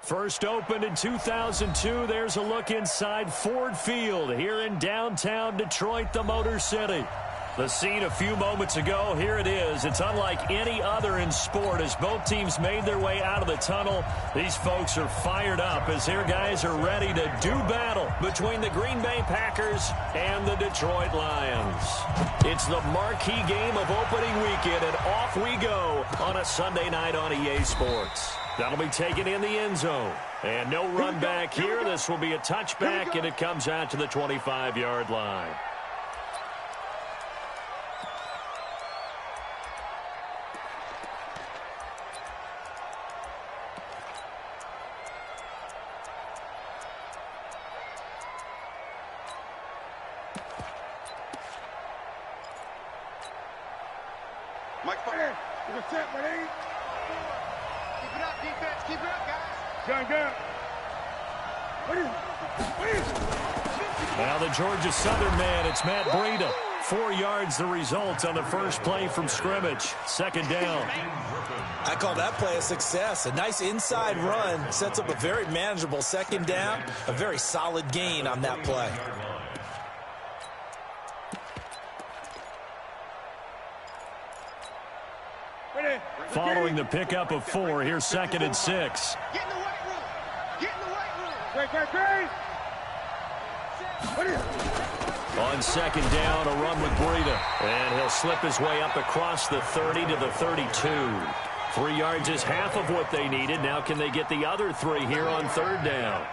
First opened in 2002, there's a look inside Ford Field here in downtown Detroit, the Motor City. The scene a few moments ago, here it is. It's unlike any other in sport as both teams made their way out of the tunnel. These folks are fired up as their guys are ready to do battle between the Green Bay Packers and the Detroit Lions. It's the marquee game of opening weekend, and off we go on a Sunday night on EA Sports. That'll be taken in the end zone. And no run back here. This will be a touchback, and it comes out to the 25-yard line. Mike Fire. Keep it up, defense. Keep it up, guys. Gun. Now the Georgia Southern man, it's Matt Breida. 4 yards the result on the first play from scrimmage. Second down. I call that play a success. A nice inside run sets up a very manageable second down. A very solid gain on that play. Following the pickup of 4, here's 2nd and 6. Get in the right room. Get in the right room. On second down, a run with Breida. And he'll slip his way up across the 30 to the 32. 3 yards is half of what they needed. Now can they get the other 3 here on third down?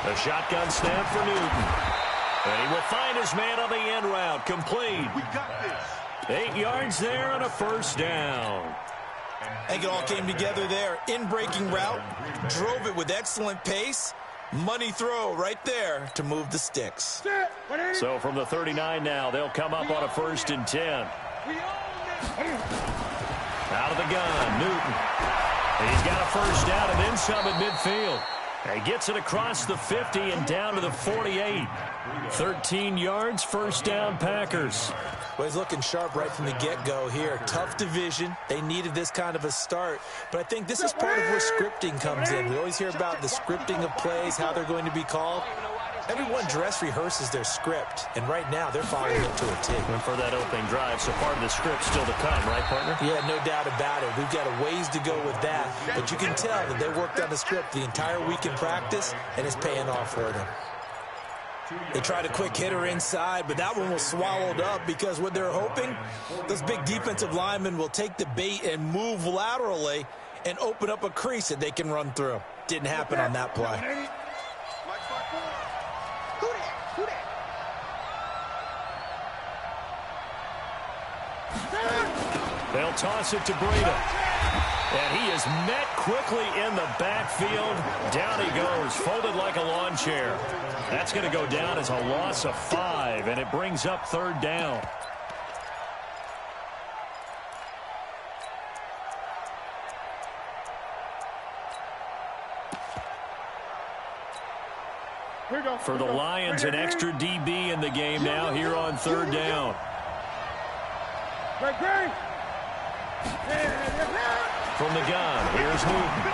A shotgun snap for Newton. And he will find his man on the end route. Complete. We got this. 8 yards there and a first down. I think it all came together there. In-breaking route. Drove it with excellent pace. Money throw right there to move the sticks. So from the 39 now, they'll come up on a 1st and 10. Out of the gun, Newton. He's got a first down and then some at midfield. He gets it across the 50 and down to the 48. 13 yards, first down, Packers. Well, he's looking sharp right from the get-go here. Tough division. They needed this kind of a start. But I think this is part of where scripting comes in. We always hear about the scripting of plays, how they're going to be called. Everyone dress rehearses their script, and right now they're following it to a T. And for that opening drive, so part of the script still to come, right, partner? Yeah, no doubt about it. We've got a ways to go with that, but you can tell that they worked on the script the entire week in practice, and it's paying off for them. They tried a quick hitter inside, but that one was swallowed up because what they're hoping, those big defensive linemen will take the bait and move laterally and open up a crease that they can run through. Didn't happen on that play. They'll toss it to Breida. And he is met quickly in the backfield. Down he goes, folded like a lawn chair. That's going to go down as a loss of 5, and it brings up third down. For the Lions, an extra DB in the game now here on third down. From the gun, here's Newton.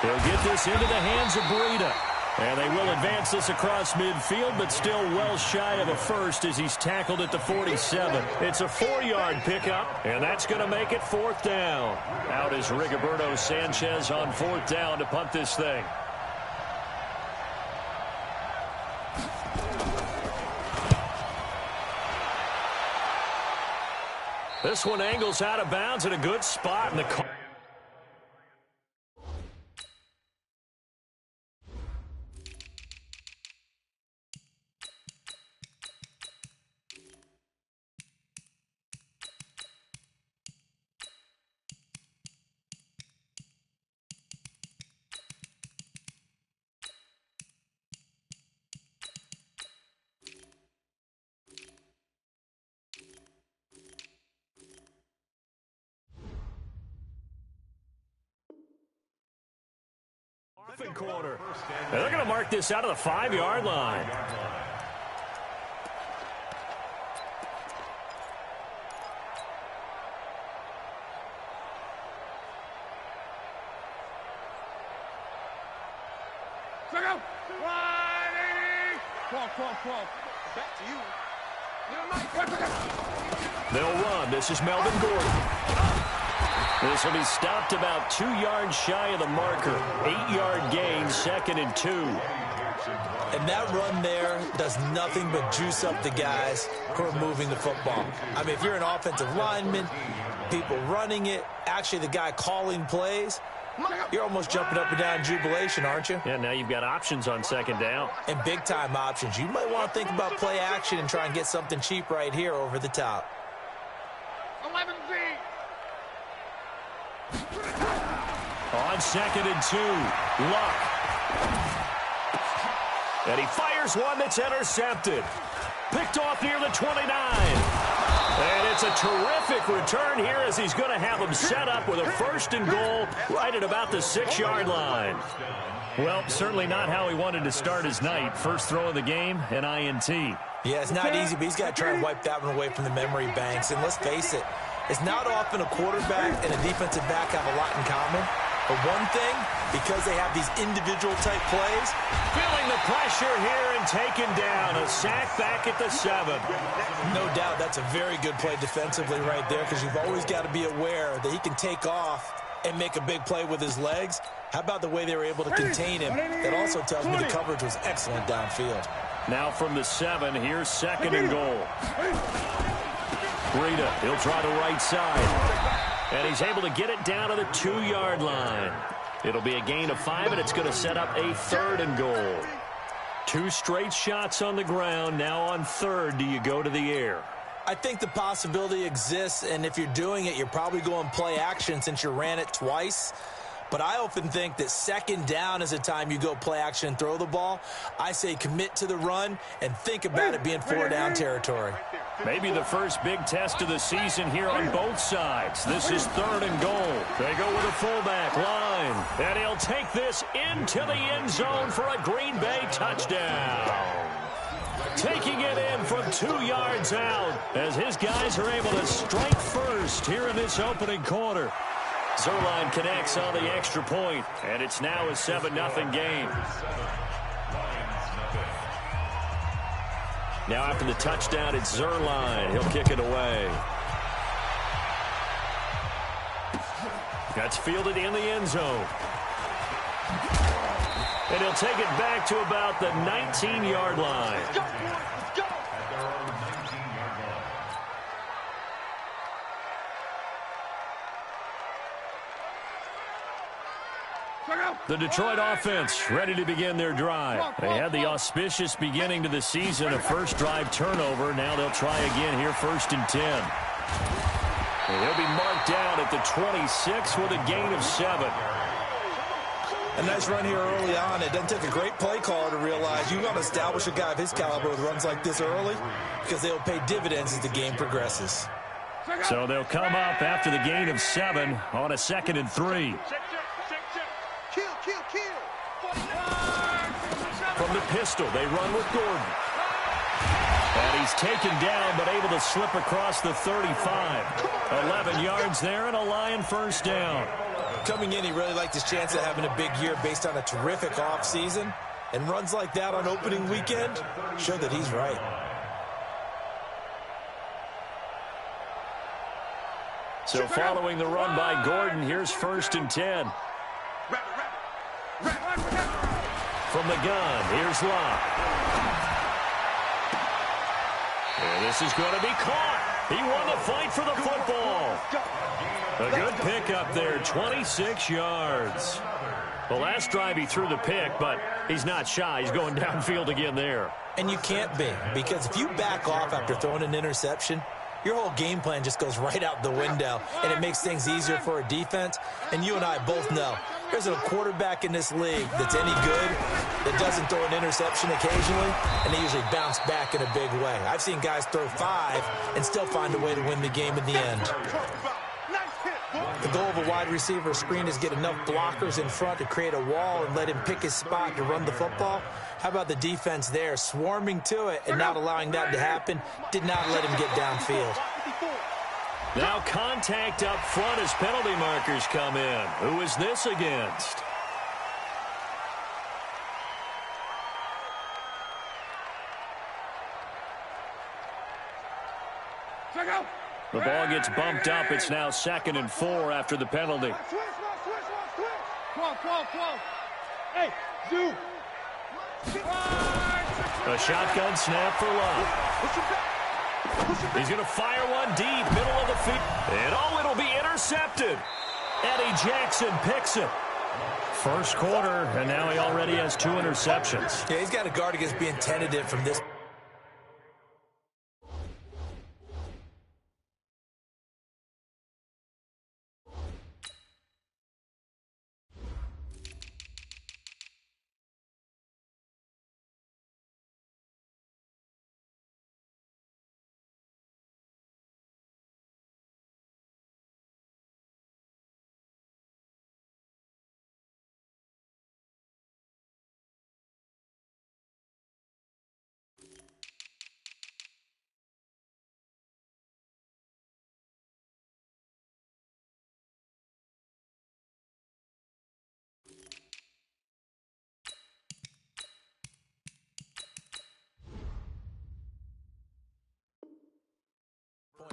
They'll get this into the hands of Breida. And they will advance this across midfield, but still well shy of a first as he's tackled at the 47. It's a 4-yard pickup, and that's going to make it fourth down. Out is Rigoberto Sanchez on fourth down to punt this thing. This one angles out of bounds at a good spot in the car. quarter. And they're going to mark this out of the 5-yard line. Back to you. They'll run. This is Melvin Gordon. This will be stopped about 2 yards shy of the marker. 8-yard gain, 2nd and 2. And that run there does nothing but juice up the guys who are moving the football. I mean, if you're an offensive lineman, people running it, actually the guy calling plays, you're almost jumping up and down in jubilation, aren't you? Yeah, now you've got options on 2nd down. And big-time options. You might want to think about play action and try and get something cheap right here over the top. 11Z. On 2nd and 2, Luck. And he fires one that's intercepted. Picked off near the 29. And it's a terrific return here as he's going to have him set up with a 1st and goal right at about the 6-yard line. Well, certainly not how he wanted to start his night. First throw of the game, an INT. Yeah, it's not easy, but he's got to try and wipe that one away from the memory banks. And let's face it, it's not often a quarterback and a defensive back have a lot in common. But one thing, because they have these individual-type plays, feeling the pressure here and taken down. A sack back at the 7. No doubt that's a very good play defensively right there because you've always got to be aware that he can take off and make a big play with his legs. How about the way they were able to contain him? That also tells me the coverage was excellent downfield. Now from the 7, here's 2nd and goal. Rita, he'll try the right side. And he's able to get it down to the 2-yard line. It'll be a gain of 5, and it's going to set up a 3rd and goal. 2 straight shots on the ground. Now on 3rd, do you go to the air? I think the possibility exists, and if you're doing it, you're probably going play action since you ran it twice. But I often think that 2nd down is the time you go play action and throw the ball. I say commit to the run and think about it being 4-down territory. Maybe the first big test of the season here on both sides. This is 3rd and goal. They go with a fullback line. And he'll take this into the end zone for a Green Bay touchdown. Taking it in from 2 yards out as his guys are able to strike first here in this opening quarter. Zerline connects on the extra point, and it's now a 7-0 game. Now after the touchdown, it's Zerline. He'll kick it away. That's fielded in the end zone. And he'll take it back to about the 19-yard line. The Detroit offense ready to begin their drive. They had the auspicious beginning to the season, a first drive turnover. Now they'll try again here, 1st and 10. And he'll be marked down at the 26 with a gain of 7. A nice run here early on. It doesn't take a great play caller to realize you want to establish a guy of his caliber with runs like this early because they'll pay dividends as the game progresses. So they'll come up after the gain of 7 on a 2nd and 3. From the pistol, they run with Gordon. And he's taken down, but able to slip across the 35. 11 yards there and a Lion 1st down. Coming in, he really liked his chance of having a big year based on a terrific offseason. And runs like that on opening weekend show that he's right. So following the run by Gordon, here's 1st and 10. From the gun, here's Locke. And this is going to be caught. He won the fight for the football. A good pickup there, 26 yards. The last drive he threw the pick, but he's not shy. He's going downfield again there. And you can't be, because if you back off after throwing an interception, your whole game plan just goes right out the window, and it makes things easier for a defense. And you and I both know there's a quarterback in this league that's any good that doesn't throw an interception occasionally, and they usually bounce back in a big way. I've seen guys throw 5 and still find a way to win the game in the end. The goal of a wide receiver screen is get enough blockers in front to create a wall and let him pick his spot to run the football. How about the defense there, swarming to it and not allowing that to happen? Did not let him get downfield. Now contact up front as penalty markers come in. Who is this against? The ball gets bumped up. It's now 2nd and 4 after the penalty. Hey, Zoo. A shotgun snap for Love. He's going to fire one deep, middle of the field. And it'll be intercepted. Eddie Jackson picks it. First quarter, and now he already has 2 interceptions. Yeah, he's got to guard against being tentative from this.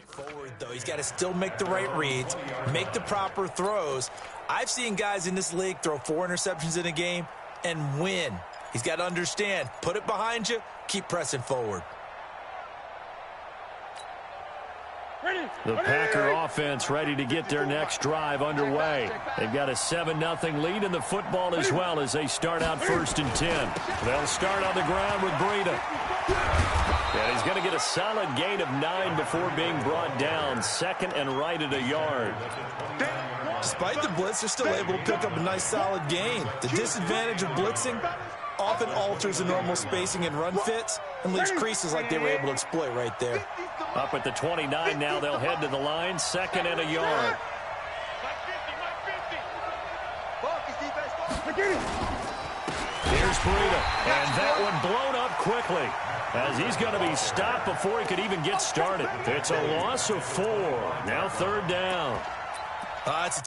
Forward, though. He's got to still make the right reads, make the proper throws. I've seen guys in this league throw 4 interceptions in a game and win. He's got to understand, put it behind you, keep pressing forward. The Packer offense ready to get their next drive underway. They've got a 7-0 lead in the football as well as they start out 1st and 10. They'll start on the ground with Breida. And he's going to get a solid gain of 9 before being brought down. 2nd and right at a yard. Despite the blitz, they're still able to pick up a nice solid gain. The disadvantage of blitzing often alters the normal spacing and run fits and leaves creases like they were able to exploit right there. Up at the 29 now, they'll head to the line. 2nd and a yard. Here's Breida, and that one blown up quickly as he's going to be stopped before he could even get started. It's a loss of 4. Now 3rd down. It's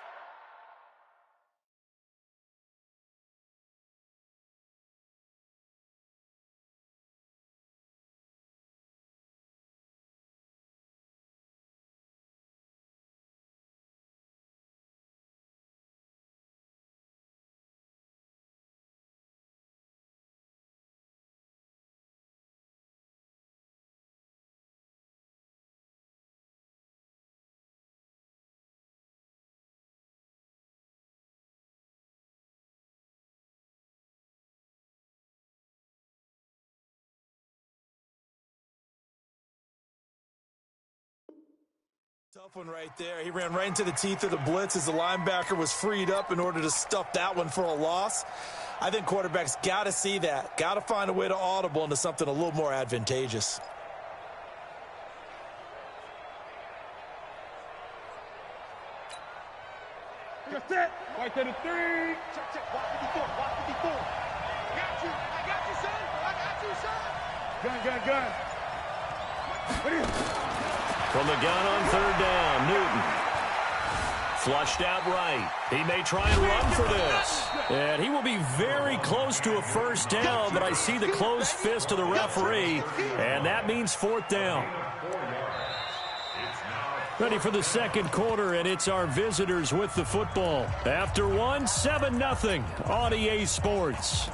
tough one right there. He ran right into the teeth of the blitz as the linebacker was freed up in order to stuff that one for a loss. I think quarterbacks got to see that. Got to find a way to audible into something a little more advantageous. Just it. Right to the 3. Check, check. Watch 54. Watch 54. Got you. I got you, son. I got you, son. Gun. What is it? From the gun on 3rd down, Newton. Flushed out right. He may try and run for this. And he will be very close to a 1st down, but I see the closed fist of the referee, and that means 4th down. Ready for the 2nd quarter, and it's our visitors with the football. After 1, 7-0 on EA Sports.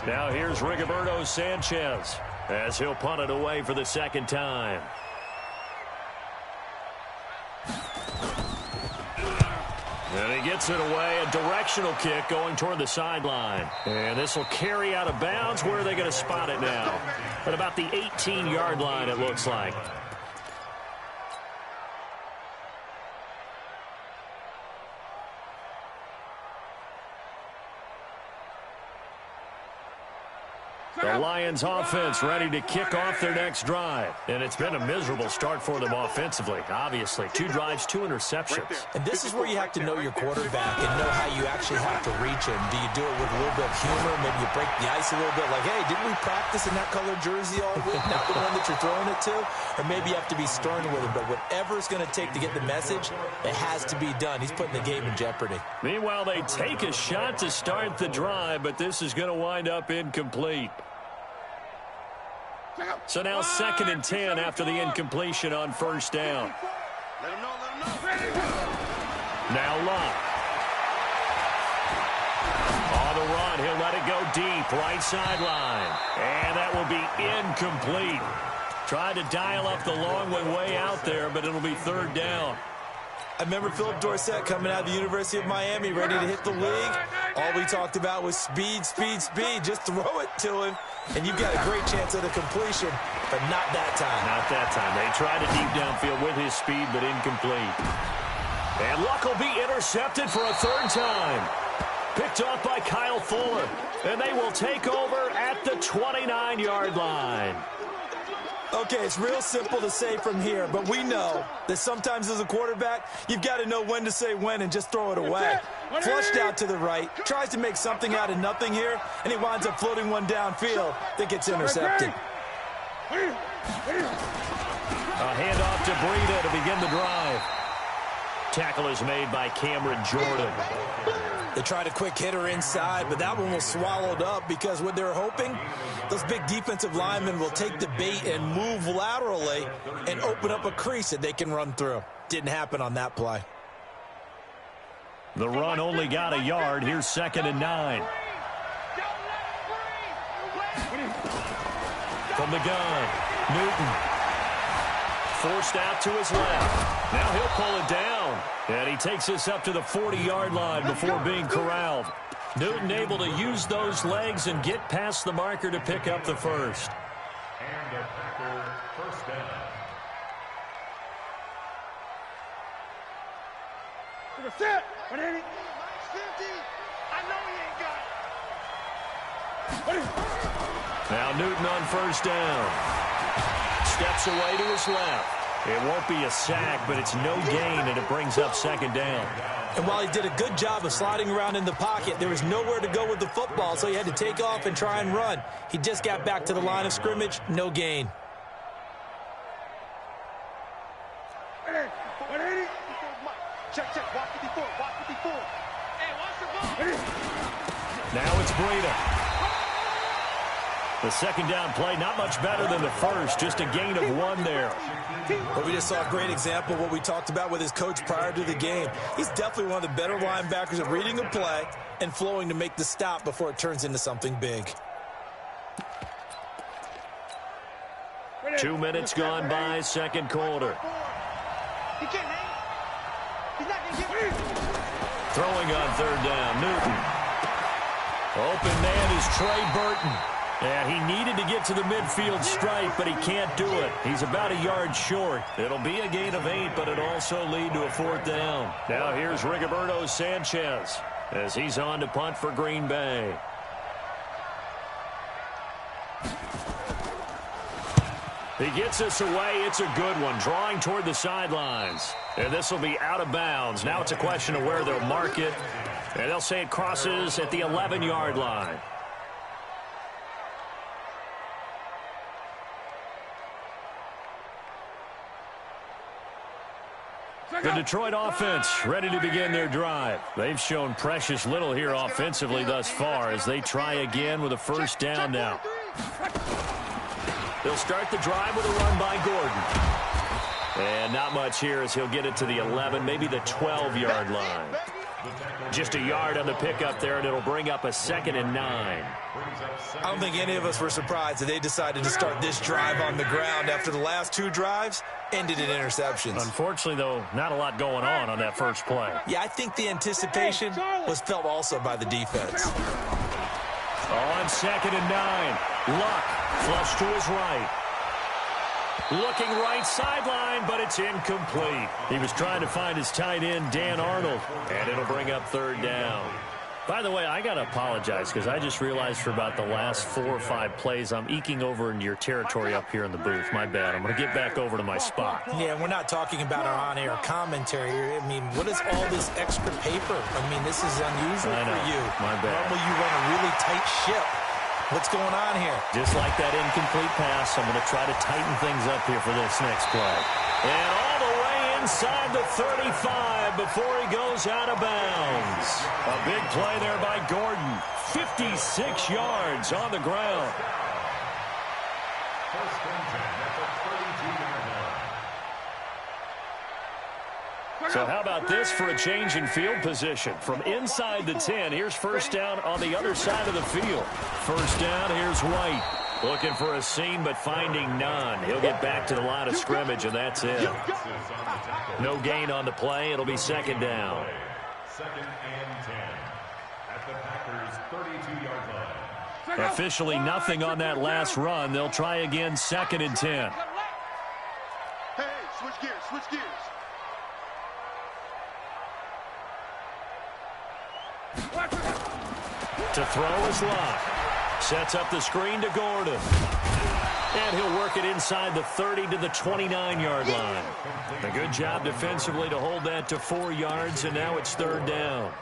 Now here's Rigoberto Sanchez as he'll punt it away for the 2nd time. And he gets it away, a directional kick going toward the sideline. And this will carry out of bounds. Where are they going to spot it now? At about the 18-yard line, it looks like. The Lions offense ready to kick off their next drive. And it's been a miserable start for them offensively, obviously. 2 drives, 2 interceptions. And this is where you have to know your quarterback and know how you actually have to reach him. Do you do it with a little bit of humor? Maybe you break the ice a little bit like, hey, didn't we practice in that colored jersey all week? Not the one that you're throwing it to? Or maybe you have to be stern with him. But whatever it's going to take to get the message, it has to be done. He's putting the game in jeopardy. Meanwhile, they take a shot to start the drive, but this is going to wind up incomplete. So now 2nd and 10 after the incompletion on first down. Let him know. Now Luck. On the run, he'll let it go deep, right sideline. And that will be incomplete. Tried to dial up the long one way out there, but it'll be 3rd down. I remember Philip Dorsett coming out of the University of Miami ready to hit the league. All we talked about was speed, speed, speed. Just throw it to him, and you've got a great chance at a completion, but not that time. Not that time. They tried it deep downfield with his speed, but incomplete. And Luck will be intercepted for a 3rd time. Picked off by Kyle Fuller, and they will take over at the 29-yard line. Okay, it's real simple to say from here, but we know that sometimes as a quarterback, you've got to know when to say when and just throw it away. Flushed out to the right, tries to make something out of nothing here, and he winds up floating one downfield that gets intercepted. A handoff to Breida to begin the drive. Tackle is made by Cameron Jordan. They tried a quick hitter inside, but that one was swallowed up because what they're hoping, those big defensive linemen will take the bait and move laterally and open up a crease that they can run through. Didn't happen on that play. The run only got a yard. Here's 2nd and 9. From the gun, Newton. Forced out to his left. Now he'll pull it down. And he takes us up to the 40-yard line before being corralled. Newton able to use those legs and get past the marker to pick up the first. And a Packer first down. Set. 180. 50. I know he ain't got it. Now Newton on first down. Steps away to his left. It won't be a sack, but it's no gain, and it brings up 2nd down. And while he did a good job of sliding around in the pocket, there was nowhere to go with the football, so he had to take off and try and run. He just got back to the line of scrimmage, no gain. 180. Check. Watch 54. Watch 54. Hey, watch the ball. Now it's Breida. The 2nd down play, not much better than the first, just a gain of 1 there. But we just saw a great example of what we talked about with his coach prior to the game. He's definitely one of the better linebackers at reading a play and flowing to make the stop before it turns into something big. 2 minutes gone by, 2nd quarter. He can't hang. He's not going to get it. Throwing on 3rd down, Newton. Open man is Trey Burton. And he needed to get to the midfield stripe, but he can't do it. He's about a yard short. It'll be a gain of 8, but it'll also lead to a 4th down. Now here's Rigoberto Sanchez as he's on to punt for Green Bay. He gets us away. It's a good one, drawing toward the sidelines. And this will be out of bounds. Now it's a question of where they'll mark it. And they'll say it crosses at the 11-yard line. The Detroit offense ready to begin their drive. They've shown precious little here offensively thus far as they try again with a 1st down now. They'll start the drive with a run by Gordon. And not much here as he'll get it to the 11, maybe the 12-yard line. Just a yard on the pickup there, and it'll bring up a 2nd and 9. I don't think any of us were surprised that they decided to start this drive on the ground after the last 2 drives ended in interceptions. Unfortunately, though, not a lot going on that first play. Yeah, I think the anticipation was felt also by the defense. On 2nd and 9, Luck flush to his right. Looking right sideline, but it's incomplete. He was trying to find his tight end, Dan Arnold, and it'll bring up 3rd down. By the way, I got to apologize because I just realized for about the last 4 or 5 plays, I'm eking over into your territory up here in the booth. My bad. I'm going to get back over to my spot. Yeah, we're not talking about our on-air commentary here. I mean, what is all this extra paper? I mean, this is unusual for you. My bad. Normally you run a really tight ship. What's going on here? Just like that incomplete pass, I'm going to try to tighten things up here for this next play. And all the way inside the 35 before he goes out of bounds. A big play there by Gordon. 56 yards on the ground. First and 10 at the 32-yard line. So how about this for a change in field position? From inside the 10, here's first down on the other side of the field. First down, here's White. Looking for a seam, but finding none. He'll get back to the line of scrimmage, and that's it. No gain on the play. It'll be second down. Second and 10 at the Packers' 32-yard line. Officially nothing on that last run. They'll try again, second and 10. Hey, switch gears, switch gears. To throw is Locke. Sets up the screen to Gordon. And he'll work it inside the 30 to the 29-yard line. A good job defensively to hold that to 4 yards, and now it's third down.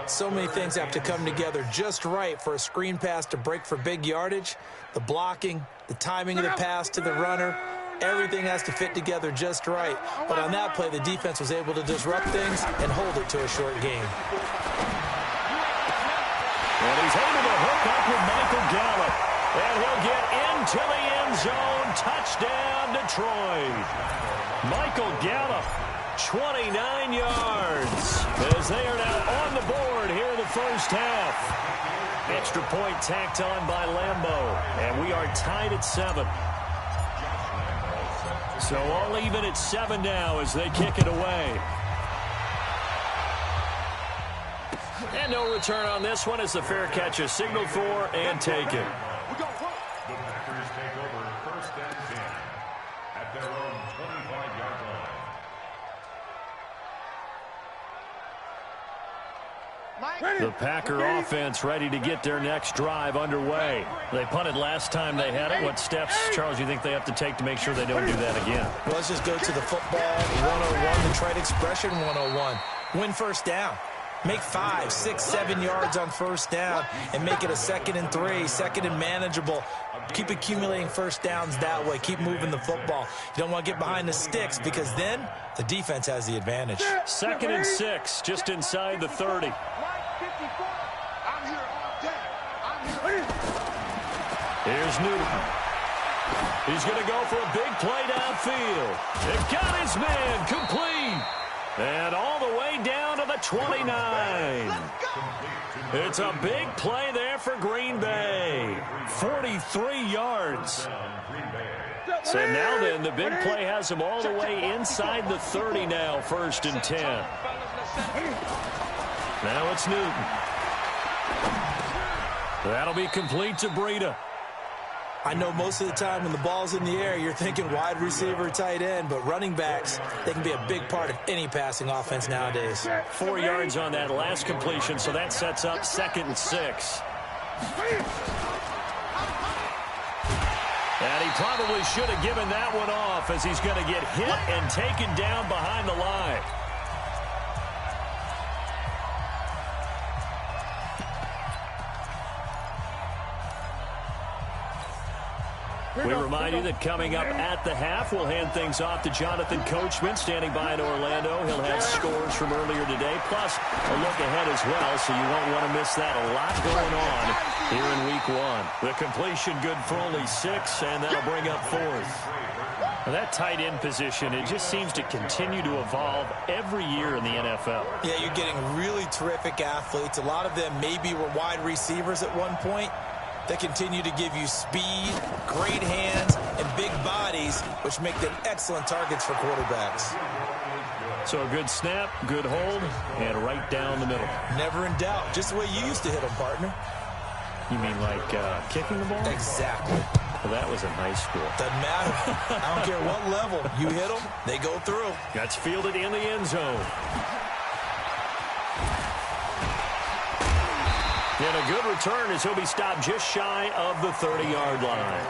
So many things have to come together just right for a screen pass to break for big yardage. The blocking, the timing of the pass to the runner, everything has to fit together just right. But on that play, the defense was able to disrupt things and hold it to a short game. And he's able to hook up with Michael Gallup. And he'll get into the end zone. Touchdown, Detroit. Michael Gallup, 29 yards. As they are now on the board here in the first half. Extra point tacked on by Lambeau. And we are tied at 7. So all even at 7 now as they kick it away. And no return on this one as the fair catch is signaled for and taken. The Packers take over first and 10 at their own 25-yard line. The Packer offense ready to get their next drive underway. They punted last time they had it. What steps, Charles, you think they have to take to make sure they don't do that again? Well, let's just go to the football 101, the trade expression 101. Win first down. Make 5, 6, 7 yards on first down and make it a 2nd and 3, 2nd and manageable. Keep accumulating first downs that way. Keep moving the football. You don't want to get behind the sticks because then the defense has the advantage. 2nd and 6, just inside the 30. Here's Newton. He's going to go for a big play downfield. It got his man complete. And all the way down to the 29. It's a big play there for Green Bay. 43 yards. So now then, the big play has them all the way inside the 30 now, 1st and 10. Now it's Newton. That'll be complete to Breida. I know most of the time when the ball's in the air, you're thinking wide receiver, tight end, but running backs, they can be a big part of any passing offense nowadays. 4 yards on that last completion, so that sets up 2nd and 6. And he probably should have given that one off as he's going to get hit and taken down behind the line. We remind you that coming up at the half, we'll hand things off to Jonathan Coachman, standing by in Orlando. He'll have scores from earlier today, plus a look ahead as well, so you won't want to miss that. A lot going on here in Week 1. The completion good for only 6, and that'll bring up 4th. That tight end position, it just seems to continue to evolve every year in the NFL. Yeah, you're getting really terrific athletes. A lot of them maybe were wide receivers at one point. They continue to give you speed, great hands, and big bodies, which make them excellent targets for quarterbacks. So a good snap, good hold, and right down the middle. Never in doubt. Just the way you used to hit them, partner. You mean like kicking the ball? Exactly. Well, that was in high school. Doesn't matter. I don't care what level. You hit them, they go through. That's fielded in the end zone. And a good return as he'll be stopped just shy of the 30-yard line.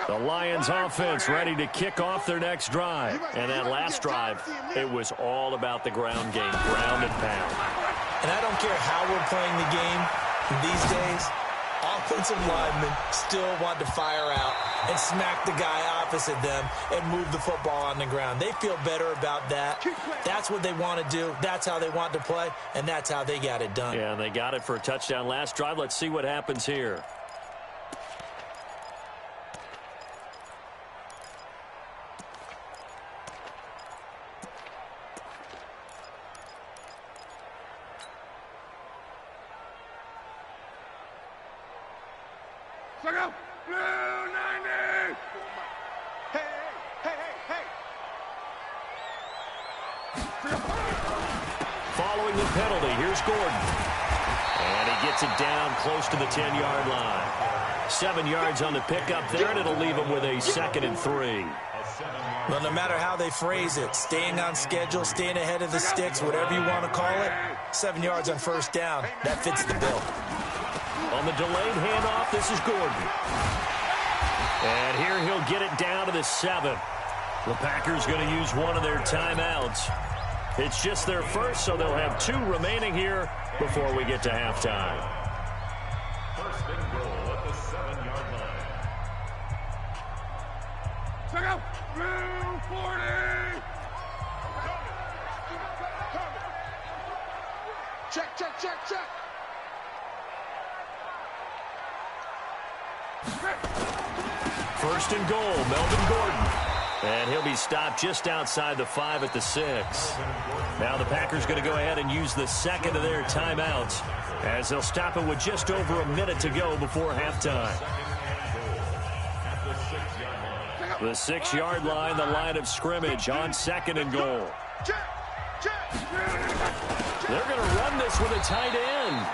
The Lions offense ready to kick off their next drive. And that last drive, it was all about the ground game, ground and pound. And I don't care how we're playing the game these days, offensive linemen still want to fire out and smack the guy opposite them and move the football on the ground. They feel better about that. That's what they want to do. That's how they want to play, and that's how they got it done. Yeah, and they got it for a touchdown last drive. Let's see what happens here. Check out. Blue 90. Hey, hey, hey, hey. Following the penalty, here's Gordon. And he gets it down close to the 10-yard line. 7 yards on the pickup there, and it'll leave him with a 2nd and 3. Well, no matter how they phrase it, staying on schedule, staying ahead of the sticks, whatever you want to call it, 7 yards on first down, that fits the bill. On the delayed handoff, this is Gordon. And here he'll get it down to the 7. The Packers going to use one of their timeouts. It's just their first, so they'll have 2 remaining here before we get to halftime. First and goal at the 7-yard line. Check out. Blue 40. Check, check, check, check. First and goal, Melvin Gordon. And he'll be stopped just outside the 5 at the 6. Now the Packers going to go ahead and use the 2nd of their timeouts as they'll stop it with just over a minute to go before halftime. The 6-yard line, the line of scrimmage on 2nd and goal. They're going to run this with a tight end.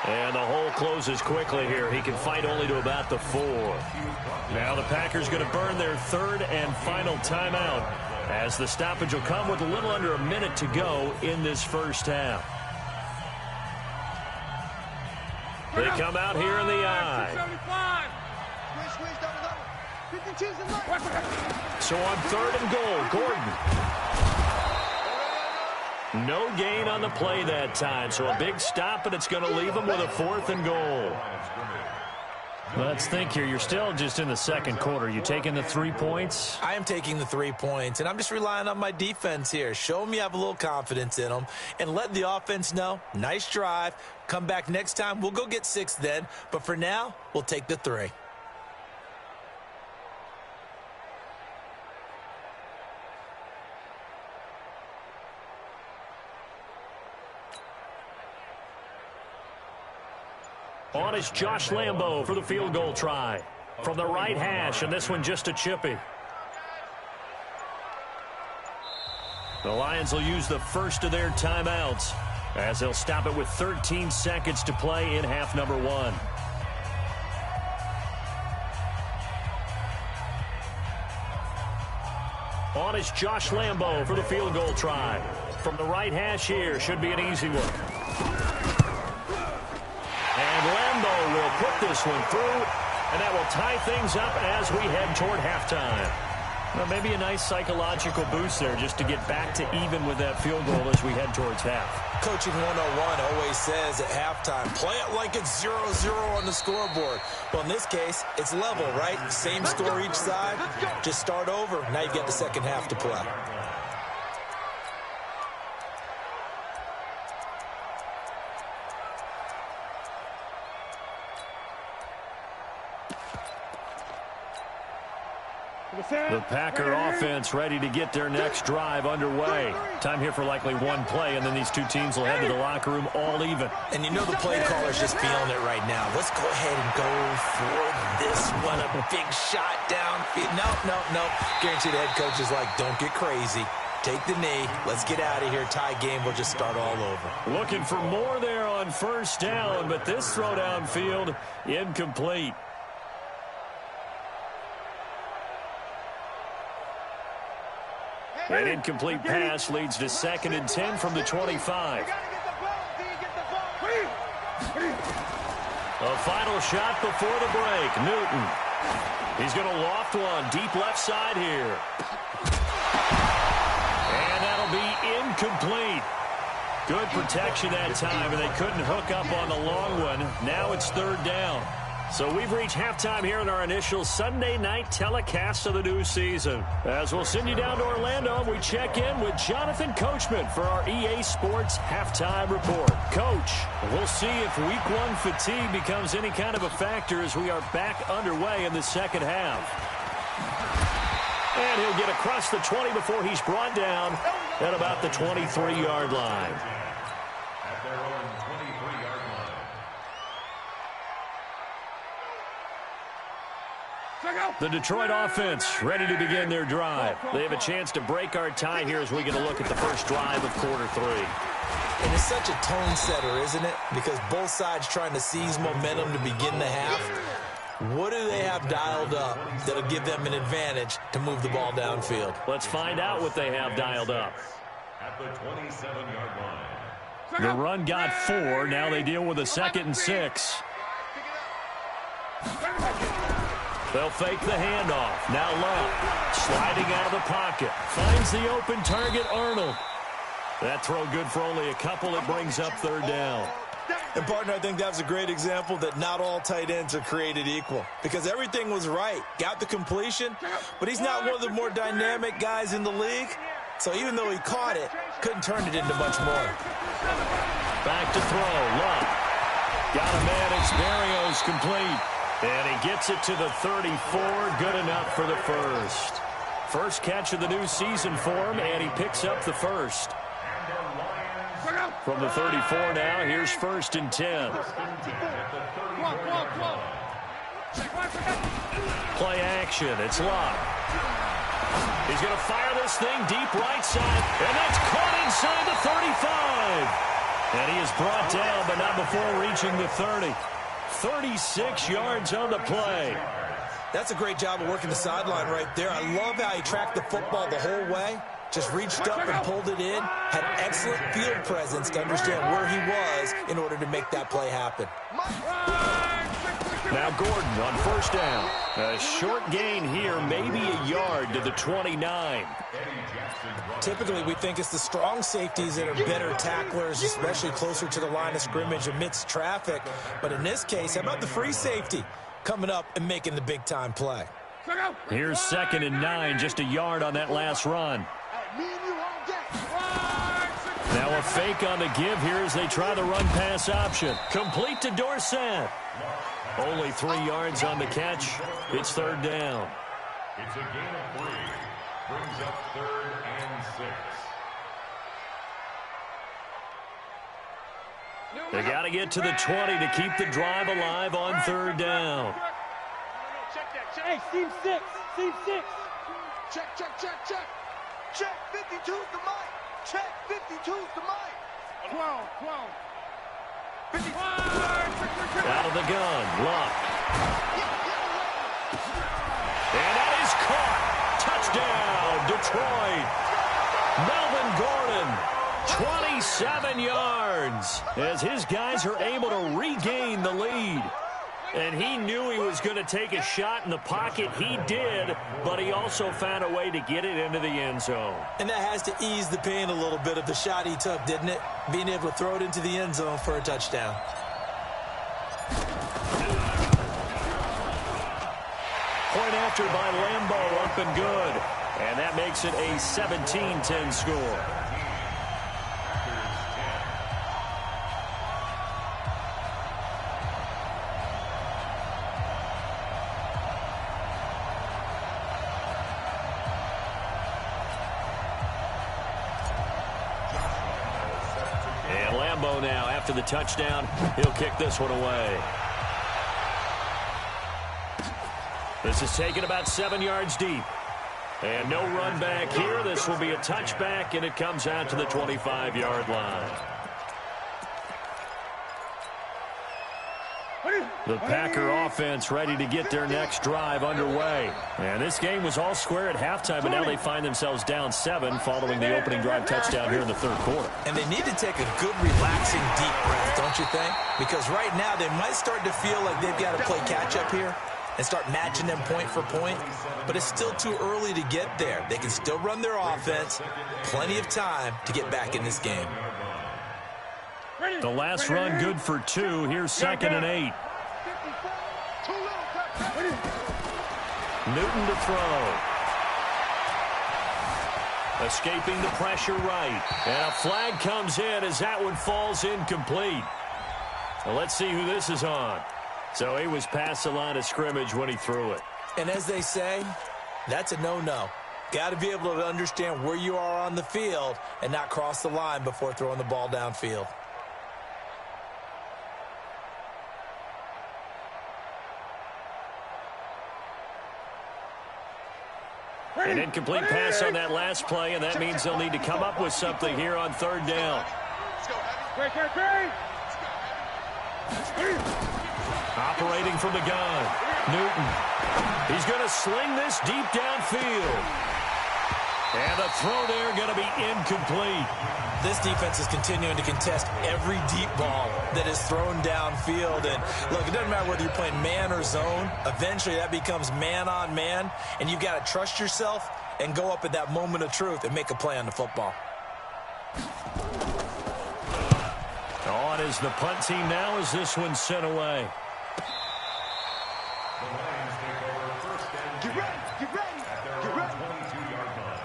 And the hole closes quickly here. He can fight only to about the 4. Now the Packers going to burn their 3rd and final timeout as the stoppage will come with a little under a minute to go in this first half. They come out here in the I. So on 3rd and goal, Gordon. No gain on the play that time, so a big stop, and it's going to leave them with a 4th and goal. Let's think here. You're still just in the second quarter. You taking the 3 points? I am taking the 3 points, and I'm just relying on my defense here. Show them you have a little confidence in them, and let the offense know, nice drive. Come back next time. We'll go get 6 then, but for now, we'll take the 3. On is Josh Lambo for the field goal try. From the right hash, and this one just a chippy. The Lions will use the first of their timeouts as they'll stop it with 13 seconds to play in half number 1. On is Josh Lambo for the field goal try. From the right hash here, should be an easy one. And Lambo will put this one through, and that will tie things up as we head toward halftime. Well, maybe a nice psychological boost there just to get back to even with that field goal as we head towards half. Coaching 101 always says at halftime, play it like it's 0-0 on the scoreboard. Well, in this case, it's level, right? Same score each side. Just start over. Now you've got the second half to play. The Packer offense ready to get their next drive underway. Time here for likely one play, and then these two teams will head to the locker room all even. And you know the play caller's just feeling it right now. Let's go ahead and go for this one. A big shot downfield. No. Guaranteed the head coach is like, don't get crazy. Take the knee. Let's get out of here. Tie game. We'll just start all over. Looking for more there on first down, but this throw downfield incomplete. An incomplete pass leads to 2nd and 10 from the 25. A final shot before the break. Newton. He's going to loft one deep left side here. And that'll be incomplete. Good protection that time, and they couldn't hook up on the long one. Now it's 3rd down. So we've reached halftime here in our initial Sunday night telecast of the new season. As we'll send you down to Orlando, we check in with Jonathan Coachman for our EA Sports Halftime Report. Coach, we'll see if Week 1 fatigue becomes any kind of a factor as we are back underway in the second half. And he'll get across the 20 before he's brought down at about the 23-yard line. At their own 23-yard line. The Detroit offense ready to begin their drive. They have a chance to break our tie here as we get a look at the first drive of quarter 3. And it's such a tone setter, isn't it? Because both sides trying to seize momentum to begin the half. What do they have dialed up that'll give them an advantage to move the ball downfield? Let's find out what they have dialed up. At the 27-yard line. The run got 4. Now they deal with a 2nd and 6. They'll fake the handoff. Now Love, sliding out of the pocket. Finds the open target, Arnold. That throw good for only a couple. It brings up 3rd down. And, partner, I think that was a great example that not all tight ends are created equal. Because everything was right. Got the completion, but he's not one of the more dynamic guys in the league. So even though he caught it, couldn't turn it into much more. Back to throw. Love. Got a man. It's Barrios complete. And he gets it to the 34. Good enough for the first. First catch of the new season for him, and he picks up the first. From the 34 now, here's 1st and 10. Play action. It's Love. He's going to fire this thing deep right side, and that's caught inside the 35. And he is brought down, but not before reaching the 30. 36 yards on the play. That's a great job of working the sideline right there. I love how he tracked the football the whole way. Just reached up and pulled it in. Had excellent field presence to understand where he was in order to make that play happen. Now Gordon on 1st down. A short gain here, maybe a yard to the 29. Typically, we think it's the strong safeties that are better tacklers, especially closer to the line of scrimmage amidst traffic. But in this case, how about the free safety coming up and making the big-time play? Here's 2nd and 9, just a yard on that last run. Now a fake on the give here as they try the run-pass option. Complete to Dorsett. Only 3 yards on the catch. It's 3rd down. It's a gain of 3. Brings up 3rd and 6. They got to get to the 20 to keep the drive alive on 3rd down. Hey, seam 6. Seam 6. Check, check, check, check. Check, 52's the mic. Check, 52's the mic. 12. 50. Out of the gun, Luck. And that is caught. Touchdown, Detroit. 27 yards as his guys are able to regain the lead. And he knew he was going to take a shot in the pocket. He did, but he also found a way to get it into the end zone. And that has to ease the pain a little bit of the shot he took, didn't it? Being able to throw it into the end zone for a touchdown. Point after by Lambeau, up and good. And that makes it a 17-10 score. And Lambeau now, after the touchdown, he'll kick this one away. This is taken about 7 yards deep. And no run back here. This will be a touchback, and it comes out to the 25-yard line. The Packer offense ready to get their next drive underway. And this game was all square at halftime, but now they find themselves down 7 following the opening drive touchdown here in the third quarter. And they need to take a good, relaxing, deep breath, don't you think? Because right now they might start to feel like they've got to play catch-up here and start matching them point for point. But it's still too early to get there. They can still run their offense. Plenty of time to get back in this game. The last run good for 2. Here's 2nd and 8. Newton to throw. Escaping the pressure right. And a flag comes in as that one falls incomplete. Well, let's see who this is on. So he was past the line of scrimmage when he threw it. And as they say, that's a no-no. Got to be able to understand where you are on the field and not cross the line before throwing the ball downfield. An incomplete pass on that last play, and that means they'll need to come up with something here on 3rd down. Operating from the gun, Newton. He's going to sling this deep downfield. And the throw there going to be incomplete. This defense is continuing to contest every deep ball that is thrown downfield. And look, it doesn't matter whether you're playing man or zone. Eventually that becomes man on man. And you've got to trust yourself and go up at that moment of truth and make a play on the football. On is the punt team now as this one's sent away. Get ready, get ready, get ready. 22-yard line.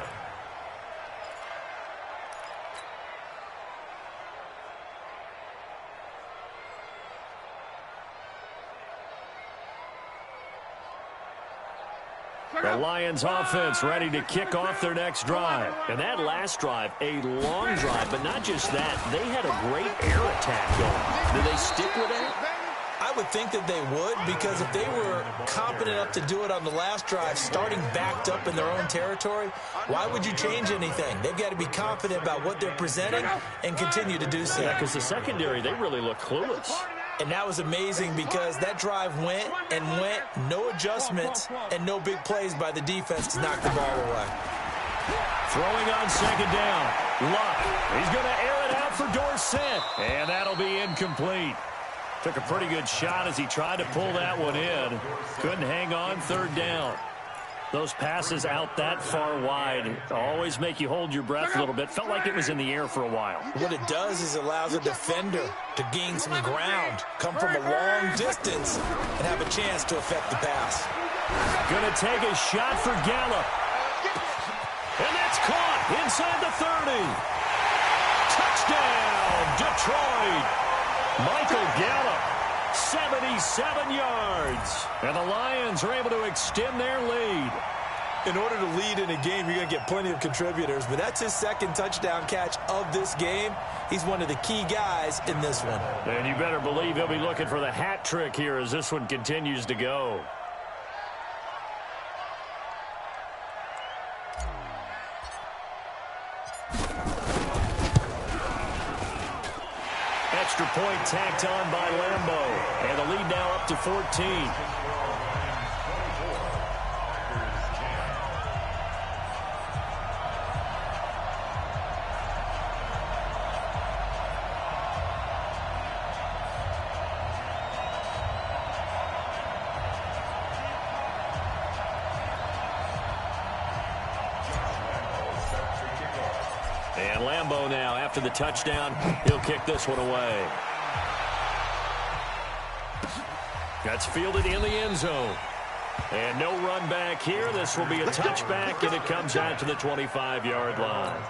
The Lions offense ready to kick off their next drive. And that last drive, a long drive, but not just that. They had a great air attack going. Did they stick with that? I would think that they would, because if they were competent enough to do it on the last drive, starting backed up in their own territory, why would you change anything? They've got to be confident about what they're presenting and continue to do so. Yeah, because the secondary, they really look clueless. And that was amazing because that drive went and went, no adjustments and no big plays by the defense to knock the ball away. Throwing on 2nd down. Luck. He's going to air it out for Dorsett. And that'll be incomplete. Took a pretty good shot as he tried to pull that one in. Couldn't hang on 3rd down. Those passes out that far wide always make you hold your breath a little bit. Felt like it was in the air for a while. What it does is it allows a defender to gain some ground, come from a long distance, and have a chance to affect the pass. Going to take a shot for Gallup. And that's caught inside the 30. Touchdown, Detroit. Michael Gallup, 77 yards. And the Lions are able to extend their lead. In order to lead in a game, you're going to get plenty of contributors, but that's his 2nd touchdown catch of this game. He's one of the key guys in this one. And you better believe he'll be looking for the hat trick here as this one continues to go. Extra point tacked on by Lambo. And the lead now up to 14. And Lambo now, after the touchdown, he'll kick this one away. That's fielded in the end zone. And no run back here. This will be a touchback, and it comes out to the 25-yard line.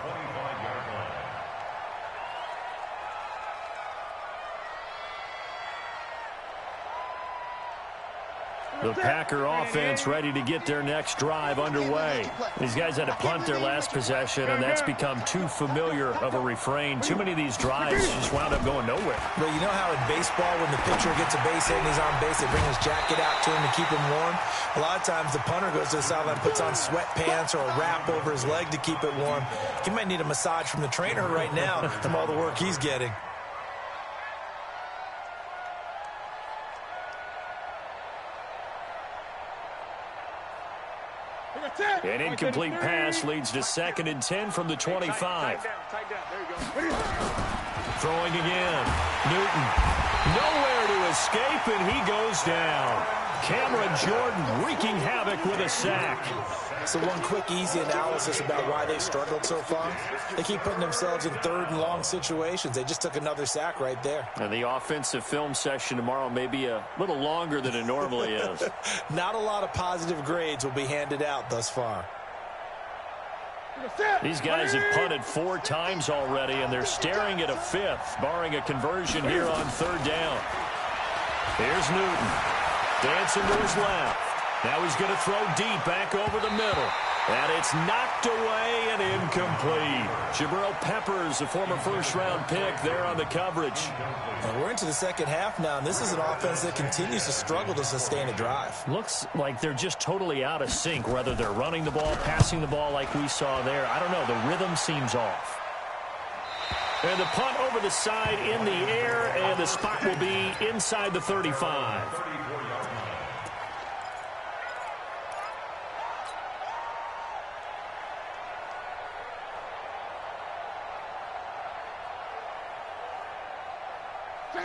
The Packer offense ready to get their next drive underway. These guys had to punt their last possession, and that's become too familiar of a refrain. Too many of these drives just wound up going nowhere. But you know how in baseball, when the pitcher gets a base hit and he's on base, they bring his jacket out to him to keep him warm? A lot of times the punter goes to the sideline, puts on sweatpants or a wrap over his leg to keep it warm. He might need a massage from the trainer right now from all the work he's getting. An incomplete pass leads to 2nd and 10 from the 25. Throwing again. Newton. Nowhere to escape, and he goes down. Cameron Jordan wreaking havoc with a sack. So one quick, easy analysis about why they've struggled so far. They keep putting themselves in 3rd and long situations. They just took another sack right there. And the offensive film session tomorrow may be a little longer than it normally is. Not a lot of positive grades will be handed out thus far. These guys have punted 4 times already, and they're staring at a 5th, barring a conversion here on 3rd down. Here's Newton. Dancing to his left. Now he's going to throw deep back over the middle. And it's knocked away and incomplete. Jabril Peppers, a former 1st-round pick, there on the coverage. And we're into the 2nd half now, and this is an offense that continues to struggle to sustain a drive. Looks like they're just totally out of sync, whether they're running the ball, passing the ball like we saw there. I don't know. The rhythm seems off. And the punt over the side in the air, and the spot will be inside the 35.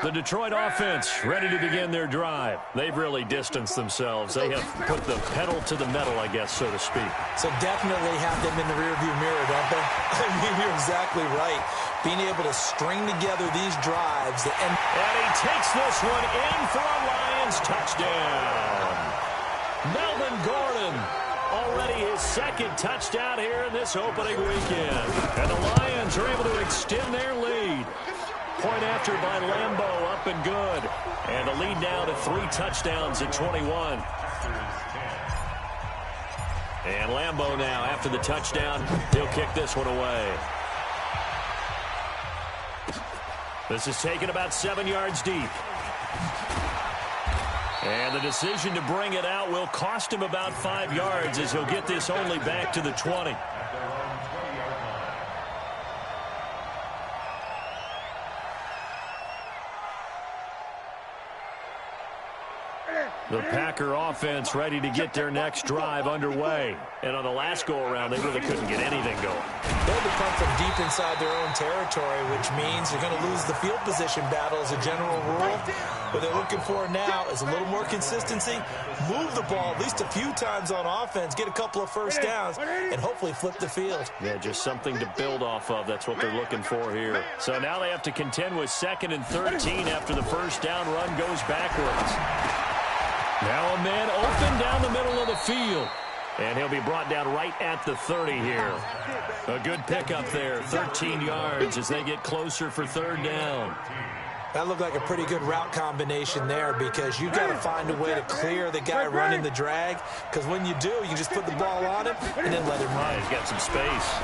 The Detroit offense ready to begin their drive. They've really distanced themselves. They have put the pedal to the metal, I guess, so to speak. So definitely have them in the rearview mirror, don't they? I mean, you're exactly right. Being able to string together these drives. And he takes this one in for a Lions touchdown. Melvin Gordon, already his 2nd touchdown here in this opening weekend. And the Lions are able to extend their lead. Point after by Lambeau, up and good. And the lead now to 3 touchdowns at 21. And Lambeau now, after the touchdown, he'll kick this one away. This is taken about 7 yards deep. And the decision to bring it out will cost him about 5 yards as he'll get this only back to the 20. The Packer offense ready to get their next drive underway. And on the last go-around, they really couldn't get anything going. They'll be come from deep inside their own territory, which means they're going to lose the field position battle as a general rule. What they're looking for now is a little more consistency, move the ball at least a few times on offense, get a couple of 1st downs, and hopefully flip the field. Yeah, just something to build off of. That's what they're looking for here. So now they have to contend with 2nd and 13 after the 1st down run goes backwards. Now a man open down the middle of the field. And he'll be brought down right at the 30 here. A good pickup there, 13 yards as they get closer for 3rd down. That looked like a pretty good route combination there because you've got to find a way to clear the guy running the drag. Because when you do, you can just put the ball on him and then let him run. He's got some space.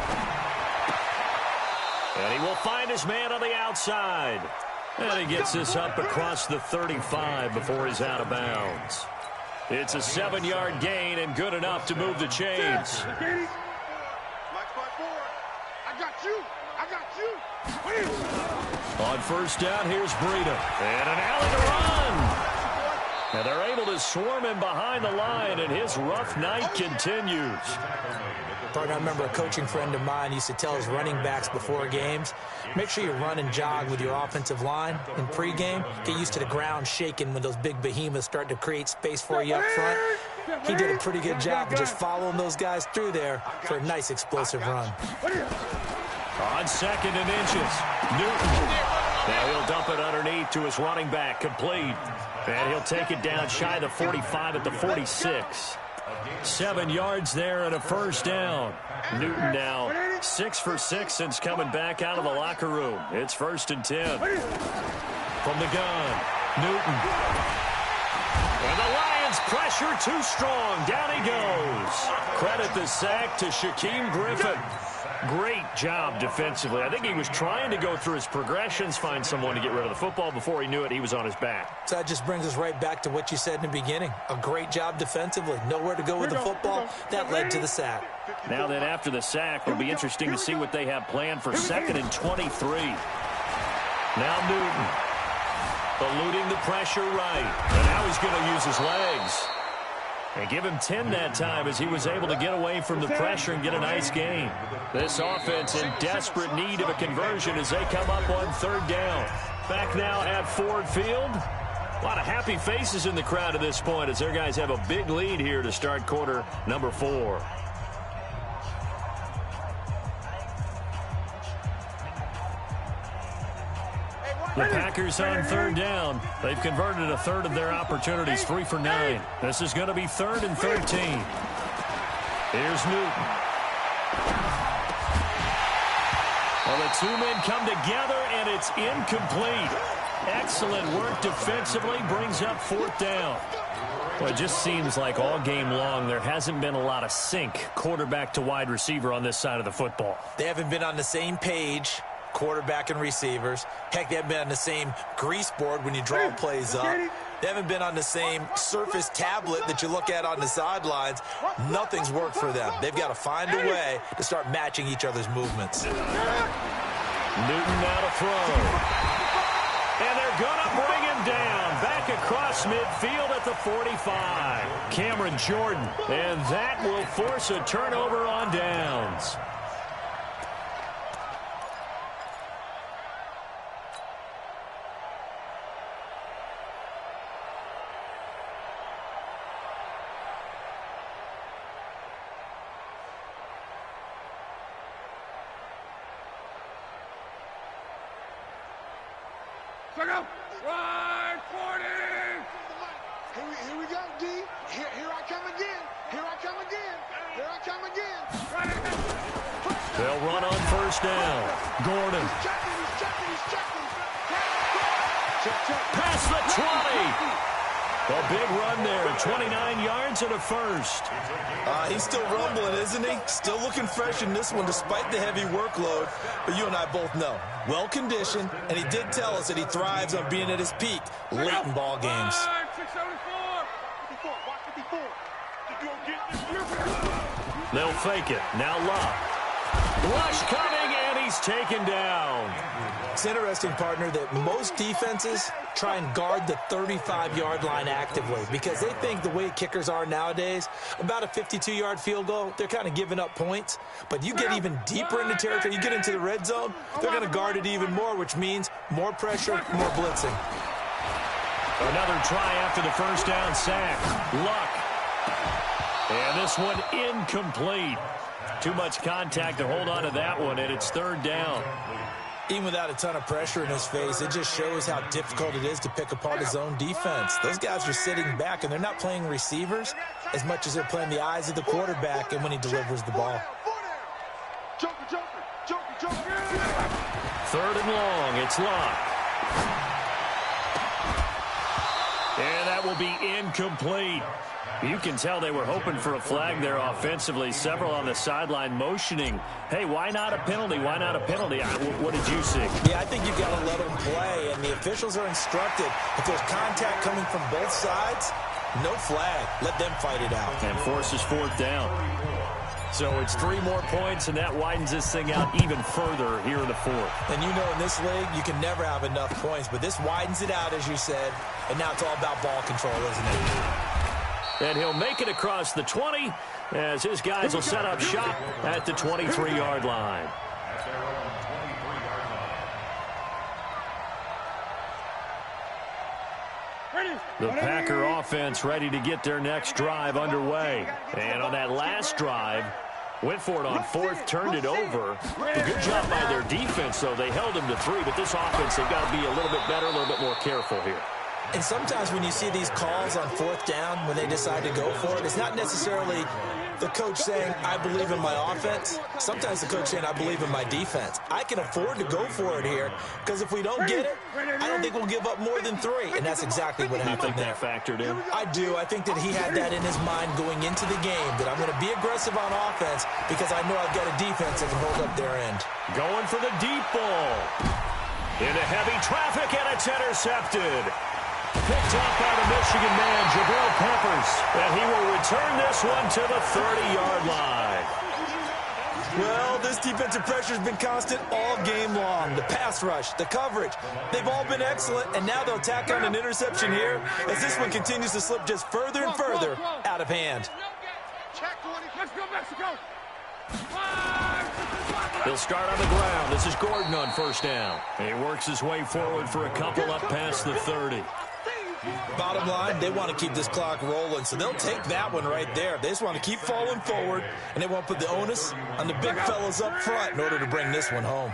And he will find his man on the outside. And he gets this up across the 35 before he's out of bounds. It's a 7-yard gain and good enough to move the chains. On 1st down, here's Breida. And an alley to run. And they're able to swarm him behind the line, and his rough night continues. I remember a coaching friend of mine used to tell his running backs before games, make sure you run and jog with your offensive line in pregame. Get used to the ground shaking when those big behemoths start to create space for you up front. He did a pretty good job of just following those guys through there for a nice explosive run. On 2nd and inches, Newton. Now he'll dump it underneath to his running back, complete. And he'll take it down shy the 45 at the 46. 7 yards there and a 1st down. Newton now 6 for 6 since coming back out of the locker room. It's 1st and 10. From the gun, Newton. And the Lions pressure too strong. Down he goes. Credit the sack to Shaquem Griffin. Great job defensively. I think he was trying to go through his progressions, find someone to get rid of the football. Before he knew it, he was on his back. So that just brings us right back to what you said in the beginning. A great job defensively. Nowhere to go with the football. That led to the sack. Now then, after the sack, it'll be interesting to see what they have planned for 2nd and 23. Now Newton eluding the pressure right. And now he's going to use his legs. And give him 10 that time as he was able to get away from the pressure and get a nice gain. This offense in desperate need of a conversion as they come up on 3rd down. Back now at Ford Field. A lot of happy faces in the crowd at this point as their guys have a big lead here to start quarter number 4. The Packers on 3rd down. They've converted a third of their opportunities, 3 for 9. This is going to be 3rd and 13. Here's Newton. Well, the 2 men come together, and it's incomplete. Excellent work defensively, brings up 4th down. Well, it just seems like all game long there hasn't been a lot of sync quarterback to wide receiver on this side of the football. They haven't been on the same page, quarterback and receivers. Heck, they haven't been on the same grease board when you draw plays up. They haven't been on the same Surface tablet that you look at on the sidelines. Nothing's worked for them. They've got to find a way to start matching each other's movements. Newton now to throw. And they're going to bring him down. Back across midfield at the 45. Cameron Jordan. And that will force a turnover on downs. Right, 40! Here we go, D. Here I come again. Here I come again. Here I come again. They'll run on 1st down. Gordon. He's checking. Past the 20. A big run there. 29 yards and a first. He's still rumbling, isn't he? Still looking fresh in this one despite the heavy workload. But you and I both know, well-conditioned, and he did tell us that he thrives on being at his peak late in ball games. They'll fake it. Now Love. Rush coming, and he's taken down. It's interesting, partner, that most defenses try and guard the 35-yard line actively because they think the way kickers are nowadays, about a 52-yard field goal, they're kind of giving up points. But you get even deeper in the territory, you get into the red zone, they're going to guard it even more, which means more pressure, more blitzing. Another try after the 1st down sack. Luck. And this one incomplete. Too much contact to hold on to that one, and it's 3rd down. Even without a ton of pressure in his face, it just shows how difficult it is to pick apart his own defense. Those guys are sitting back, and they're not playing receivers as much as they're playing the eyes of the quarterback and when he delivers the ball. 3rd and long. It's Locke. And that will be incomplete. You can tell they were hoping for a flag there offensively. Several on the sideline motioning, hey, why not a penalty? Why not a penalty? What did you see? Yeah, I think you've got to let them play, and the officials are instructed. If there's contact coming from both sides, no flag. Let them fight it out. And forces 4th down. So it's 3 more points, and that widens this thing out even further here in the 4th. And you know in this league, you can never have enough points, but this widens it out, as you said, and now it's all about ball control, isn't it? And he'll make it across the 20 as his guys will set up shop at the 23-yard line. The Packer offense ready to get their next drive underway. And on that last drive, went for it on 4th, turned it over. A good job by their defense, though. They held him to 3, but this offense, they've got to be a little bit better, a little bit more careful here. And sometimes when you see these calls on 4th down, when they decide to go for it, it's not necessarily the coach saying, I believe in my offense. Sometimes the coach saying, I believe in my defense. I can afford to go for it here because if we don't get it, I don't think we'll give up more than 3. And that's exactly what happened there. You think that factored in? I do. I think that he had that in his mind going into the game, that I'm going to be aggressive on offense because I know I've got a defense that can hold up their end. Going for the deep ball. Into heavy traffic, and it's intercepted. Picked up by the Michigan man, Jabril Peppers. And he will return this one to the 30-yard line. Well, this defensive pressure has been constant all game long. The pass rush, the coverage, they've all been excellent, and now they'll tack on an interception here as this one continues to slip just further and further out of hand. Let's go, Mexico! He'll start on the ground. This is Gordon on first down. He works his way forward for a couple up past the 30. Bottom line, they want to keep this clock rolling, so they'll take that one right there. They just want to keep falling forward, and they won't put the onus on the big fellas up front in order to bring this one home.